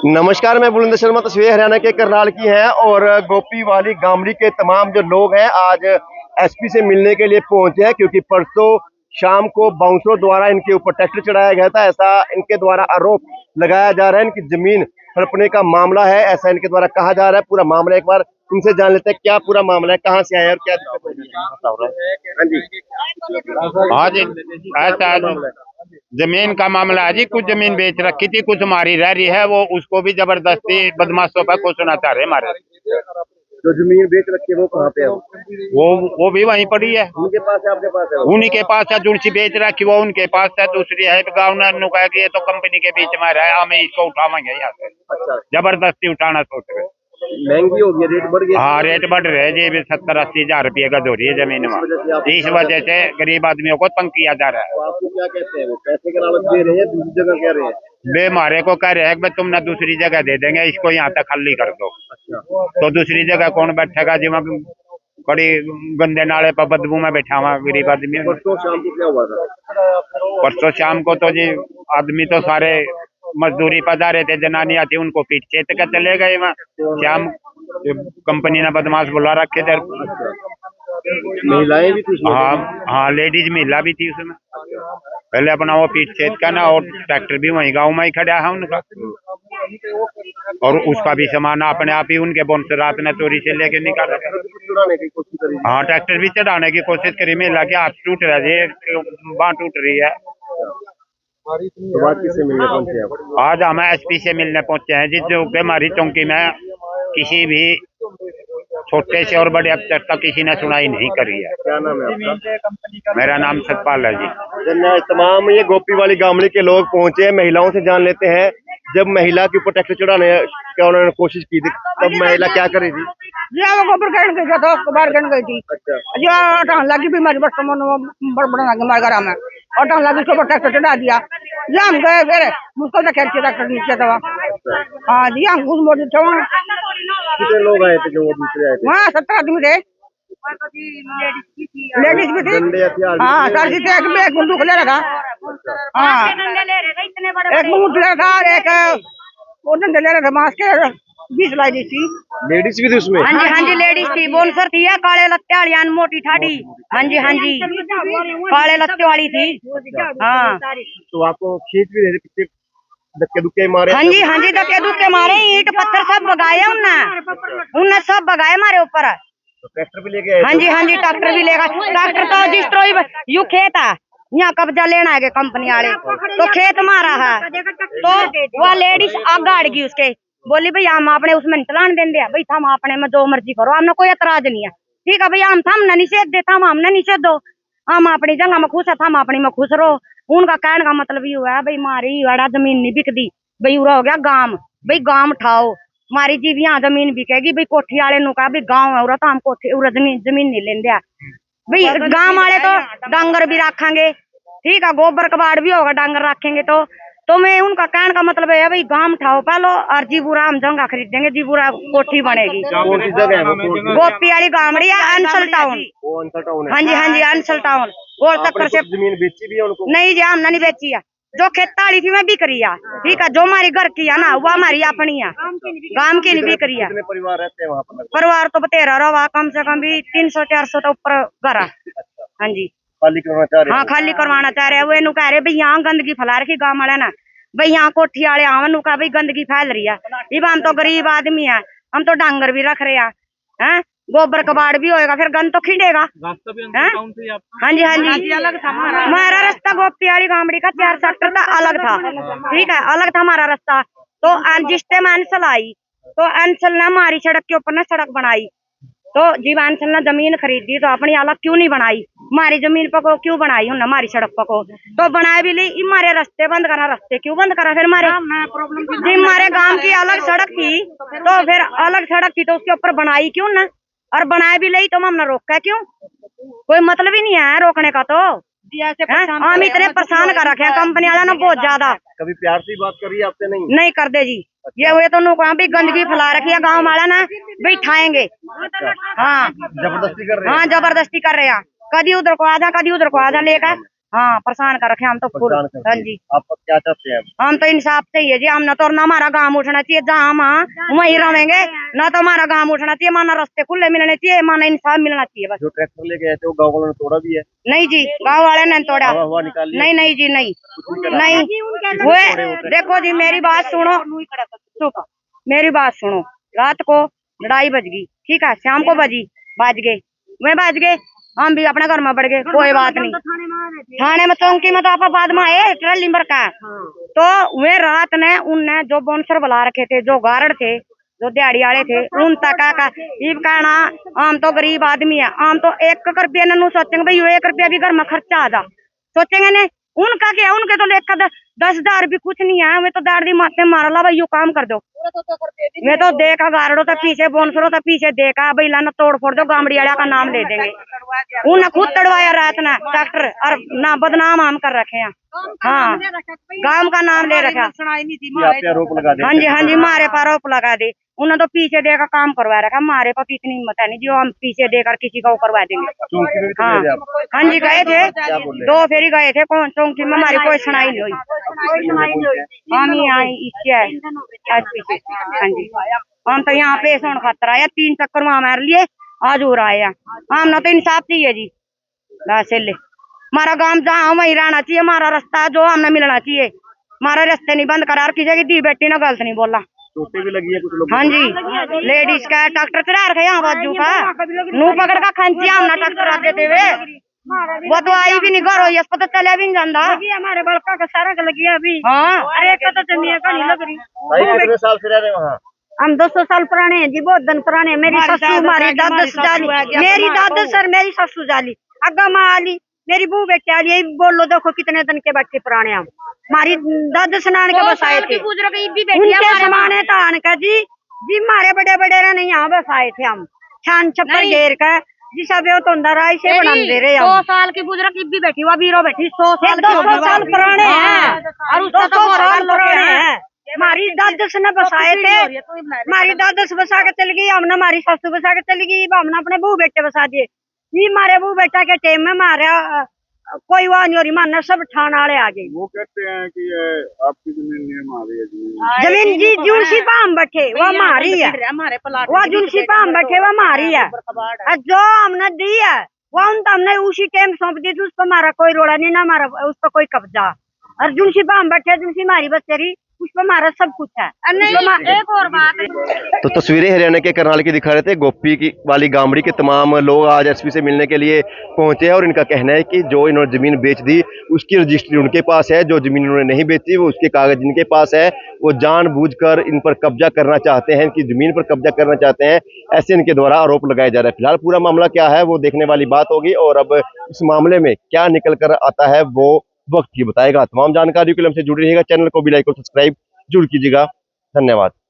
नमस्कार, मैं बुलंद शर्मा। तस्वीर हरियाणा के करनाल की है और गोपी वाली गामड़ी के तमाम जो लोग हैं आज एसपी से मिलने के लिए पहुंचे हैं, क्योंकि परसों शाम को बाउंसरों द्वारा इनके ऊपर ट्रैक्टर चढ़ाया गया था। ऐसा इनके द्वारा आरोप लगाया जा रहा है। इनकी जमीन हड़पने का मामला है, ऐसा इनके द्वारा कहा जा रहा है। पूरा मामला एक बार इनसे जान लेते हैं, क्या पूरा मामला है, कहाँ से आया और क्या दिक्कत हो रही है। हाँ जी, ऐसा जमीन का मामला है जी। कुछ जमीन बेच रखी थी, कुछ हमारी रह रही है। वो उसको भी जबरदस्ती बदमाशों पर कोसना चाह रहे हमारे। जो जमीन बेच रखी है वो कहाँ पे है? वो भी वहीं पड़ी है। उनके पास है, आपके पास है? उन्हीं के पास है। जुड़सी बेच रखी वो उनके पास है। दूसरी है गाँव ने कहा कि ये तो कंपनी के बीच में रहा है, हमें इसको उठावेंगे यहाँ से। अच्छा, जबरदस्ती उठाना सोच रहे। महंगी हो गई, रेट बढ़ गया। हाँ, रेट बढ़ रहे जी। 70-80 हजार रुपये गज हो रही है जमीन में। इस वजह से गरीब आदमियों को तंग किया जा रहा है। तो आपको क्या कहते हैं, वो पैसे के लालच दे रहे हैं, दूसरी जगह कह रहे हैं? बे मारे को कह रहे हैं कि तुमने दूसरी जगह दे देंगे, इसको यहाँ तक खाली कर दो। अच्छा, तो दूसरी जगह कौन बैठेगा जी? वहाँ बड़ी गंदे नाले पर बदबू में बैठा हुआ गरीब आदमी। परसों शाम को क्या हुआ था? परसों शाम को तो जी आदमी तो सारे मजदूरी पर जा रहे थे, जनानियां थी, उनको पीट चेत के चले गए। वहाँ शाम कंपनी ने बदमाश बुला रखे थे। महिलाएं भी थी उसमें? हाँ, लेडीज महिला भी थी उसमें। पहले अपना वो पीट छेद का ना, और ट्रैक्टर भी वहीं गाँव में ही खड़ा है उनका। और उसका भी सामान अपने आप ही उनके बोन से रात ने चोरी से लेके निकाला। हाँ, ट्रैक्टर भी चढ़ाने की कोशिश करी। महिला के हाथ टूट रहा है, बांह टूट रही है। तो बात किससे मिलने पहुंचे आप? आज हम एसपी से मिलने पहुंचे हैं जी, जो कि हमारी चौकी में किसी भी छोटे से और बड़े अफसर तक किसी ने सुनाई नहीं करी है। क्या नाम है आपका? मेरा नाम सतपाल है जी। तमाम ये गोपी वाली गामड़ी के लोग पहुंचे हैं, महिलाओं से जान लेते हैं। जब महिला के ऊपर ट्रैक्टर चढ़ाने क्या उन्होंने कोशिश की थी, तब महिला क्या कर रही थी? वो गोबर कहने गई था, तो बाहर कहने गई थी। अच्छा, जो अटान लगी भी मेरे बस बड़ा लगे हमारे घर में। अटान लगी उसके ऊपर ट्रैक्टर चढ़ा दिया जी। हम गए फिर मुझको तो खेल ट्रैक्टर नीचे था। हाँ जी, हम घुस मोड़ थे वहाँ। कितने लोग आए थे जो वो दूसरे आए थे? वहाँ 17 आदमी थे, लेडीज भी थी। डंडे हथियार? हाँ, सारी थी। एक बंदूक ले रहा था। हाँ, एक बंदूक ले रहा था और एक वो डंडे ले रहा था। मास्क के 20 लाई दी थी। लेडीज भी थी उसमें? हाँ जी, लेडीज थी। बोनसर थी, काले लत्ते वाली, मोटी ठाडी। हाँ जी, काले लत्ते वाली थी। हाँ, तो आपको खींच भी रहे थे, पीछे धक्के धुक्के मारे? हाँ जी, धक्के धुक्के मारे, ईंट पत्थर सब भगाए उनने सब भगाए हमारे ऊपर। तो ट्रैक्टर भी लेके आए? हाँ जी, ट्रैक्टर भी लेगा। ट्रैक्टर तो डिस्ट्रॉय यू खेत है, यहाँ कब्जा लेना है कंपनी वाले, तो खेत मारा है। तो वह लेडीज आग गाड़ गई उसके, बोली भैया हम अपने उसमें चलान देंगे भाई, हम अपने में जो मर्जी करो, हमने कोई एतराज नहीं है। ठीक है भैया, हम निषेध देता, हमने निषेध दो, हम अपनी जगह में खुश है, हम अपनी में खुश रहो। उनका कहने का मतलब ये हुआ भाई मारी वाड़ा जमीन नहीं बिकती भाई, उरा हो गया गांव भाई, गांव उठाओ मारी जी, यहाँ जमीन बिकेगी भाई। कोठी वाले नु कहा भाई गाँव है उरा, तो हम कोठी उरा जमीन नहीं लेंगे भाई। गांव वाले तो डांगर भी रखेंगे, ठीक है, गोबर कबाड़ भी होगा, डांगर रखेंगे। तो मैं उनका कहने का मतलब है भाई गांव उठाओ पहलो, और जीबूरा हम जगह खरीदेंगे, जीबूरा कोठी बनेगी। गोपी वाली गामड़ी है, अंसल टाउन। हाँ जी, अंसल टाउन। गोल चक्कर से जमीन बेची भी है उनको? नहीं जी, हमने नहीं बेची है। जो खेताड़ी थी मैं बिक रही है, ठीक है, जो हमारी घर की है ना वो हमारी अपनी है, गांव की नहीं बिक रही है। कितने परिवार रहते हैं वहाँ पर? परिवार तो बतेरा रहा, कम से कम भी 300-400 तो ऊपर घर है। हाँ जी, खाली करवाना चाह रहे हैं? हाँ, खाली करवाना चाह रहे हैं। वो इन्हू कह रहे भाई यहाँ गंदगी फैला रखी गाँव वाले ना भाई, यहाँ कोठी वाले आवन कहा भाई गंदगी फैल रही है। हम तो गरीब आदमी है, हम तो डांगर भी रख रहे हैं, गोबर कबाड़ भी होएगा, फिर गंद तो खिंडेगा। हाँ जी, अलग था हमारा रास्ता। गोपी वाली गामड़ी का 4 सेक्टर का अलग था, ठीक है, अलग था हमारा रास्ता। तो जिस टाइम अंसल आई, तो अंसल ने हमारी सड़क के ऊपर ना सड़क बनाई। तो जीव अंसल ने जमीन खरीदी, तो अपनी अलग क्यों नहीं बनाई? हमारी जमीन पर को क्यों बनाई उन्होंने हमारी सड़क पर को? तो बनाए भी ली, हमारे रास्ते बंद करा, रास्ते क्यों बंद करा? फिर हमारे जी हमारे गांव की अलग सड़क थी, तो फिर अलग सड़क थी, तो उसके ऊपर बनाई क्यों ना? और बनाए भी ली तो हमने रोका क्यों? कोई मतलब ही नहीं है रोकने का। तो हम इतने परेशान कर रखे हैं कंपनी वाला ना, बहुत ज्यादा। कभी प्यार से बात करी आपसे? नहीं कर दे जी। ये हुए तो कहा भी गंदगी फैला रखी है गाँव वाला ना, बैठाएंगे। हाँ, जबरदस्ती कर रहे हैं? हाँ, जबरदस्ती कर रहे हैं, कभी उधर को आजा, कभी उधर को आजा लेकर। हाँ परेशान कर रखे हम तो फुल। परेशान करते हाँ हैं। जी आप क्या चाहते हैं? हम तो इंसाफ चाहिए जी, हमने तो ना हमारा गांव उठना चाहिए, जहाँ हम वहीं रहेंगे, ना तो हमारा गांव उठना चाहिए, माना रास्ते खुले मिलने चाहिए, माना इंसाफ मिलना चाहिए बस। जो ट्रैक्टर लेके आए थे वो गाँव वालों ने तोड़ा भी है? नहीं जी, गांव वाले ने तोड़ा। हवा हवा निकाल लिया? नहीं नहीं जी नहीं नहीं। वो देखो जी मेरी बात सुनो, चुप, मेरी बात सुनो। रात को लड़ाई बज गई, ठीक है, शाम को बाज गए, वे बाज गए, हम भी अपने घर में बढ़ गए, कोई बात नहीं। थाने में चौकी में तो आप बाद में आए ट्रैली भर का। तो वे रात ने उनने जो बाउंसर बुला रखे थे, जो गार्ड थे, जो दिहाड़ी वाले थे, उन तक का इब कहना हम तो गरीब आदमी है, हम तो 1 रुपया न सोचेंगे भाई 1 रुपया भी घर में खर्चा आ जा, सोचेंगे ने। उनका क्या, उनके तो लेखा 10,000 भी कुछ नहीं है, वे तो दाड़ी माथे मारा ला भाई, यो काम कर दो। मैं तो देखा गार्डो तो पीछे बोनसरो तो पीछे देखा भाई लाना तोड़ फोड़ दो, गामड़ी वाला का नाम ले देंगे। उन्हें खुद तड़वाया रात ना ट्रैक्टर, और ना बदनाम हम कर रखे हैं। हाँ गांव का नाम ले रखा। आप पे आरोप लगा हाँ देते जी मारे पर आरोप लगा दे। उन्हें तो पीछे देकर काम करवा रखा, हमारे पास इतनी हिम्मत है नहीं जो हम पीछे देकर किसी को करवा देंगे। चौकी में भी तो हाँ गए थे आप? हाँ जी गए थे, क्या बोल रहे 2 फेरी गए थे, कौन चौकी में हमारी कोई सुनाई नहीं हुई। हम यहाँ इससे आए पीछे। हाँ जी हम तो यहाँ पे सोन खातर आया, 3 चक्कर वहाँ मार लिए, आज हो रहा है। हमने तो इंसाफ चाहिए जी, वैसे ले हमारा गांव जहाँ वहीं रहना चाहिए, हमारा रास्ता जो हमने मिलना चाहिए, हमारा रास्ते नहीं बंद करा, किसी की दी बेटी ने गलत नहीं बोला। चोटें भी लगी है कुछ लोग? हाँ जी लेडीज का ट्रैक्टर चला रखे यहाँ बाजू का, नू पकड़ का खंची हमने ट्रैक्टर आ देते हुए, वो तो आई भी नहीं घर हो, इस पता चलिया भी नहीं जाता हमारे बड़का का सारा लगी अभी। हाँ अरे पता चलिए का नहीं लग रही। कितने साल से रह रहे वहाँ? हम 200 साल पुराने हैं जी, बहुत दिन पुराने। मेरी ससु हमारी दादस जाली, मेरी दादस और मेरी ससु जाली, अग्गा माँ आली, मेरी बू बेटी आली, यही बोल लो देखो कितने दिन के बच्चे पुराने हम। हमारी दादस नान के बसाए थे, उनके समाने तान का जी हमारे बड़े बड़े रहने यहाँ बसाए थे हम, छान छप्पर घेर का जी, सब तो अंदर आई से बना दे रहे। 100 साल की बुजुर्ग भी बैठी, वह बीरो बैठी, 100 साल पुराने हैं और 200 साल पुराने हैं। हमारी दादस ने बसाए थे, हमारी दादस बसा के चली गई, हमने हमारी सासू बसा के चली गई, हमने अपने बहू बेटे बसा दिए जी। हमारे बहू बेटा के टाइम में हमारा कोई वाह नहीं हो रही, मानना सब ठाण वाले आ गए। वो कहते हैं कि आपकी जमीन हमारी है। जमीन जी जुलसी पे हम बैठे वो हमारी है, वो जुलसी पे हम बैठे वो हमारी है, और जो हमने दी है वो उन तो हमने उसी टाइम सौंप दी थी, उस पर हमारा कोई रोड़ा नहीं, ना हमारा उस पर कोई कब्जा। और जुलसी पे हम बैठे, जुलसी हमारी बचेरी, उस पर हमारा सब कुछ है। एक और बात, तो तस्वीरें हरियाणा के करनाल की दिखा रहे थे। गोपी की वाली गामड़ी के तमाम लोग आज एसपी से मिलने के लिए पहुंचे हैं और इनका कहना है कि जो इन्होंने जमीन बेच दी उसकी रजिस्ट्री उनके पास है, जो जमीन इन्होंने नहीं बेची वो उसके कागज इनके पास है, वो जानबूझकर इन पर कब्जा करना चाहते हैं, इनकी जमीन पर कब्जा करना चाहते हैं, ऐसे इनके द्वारा आरोप लगाया जा रहा है। फिलहाल पूरा मामला क्या है वो देखने वाली बात होगी और अब इस मामले में क्या निकल कर आता है वो वक्त ही बताएगा। तमाम जानकारियों के लिए हमसे जुड़े रहिएगा, चैनल को भी लाइक और सब्सक्राइब जरूर कीजिएगा। धन्यवाद।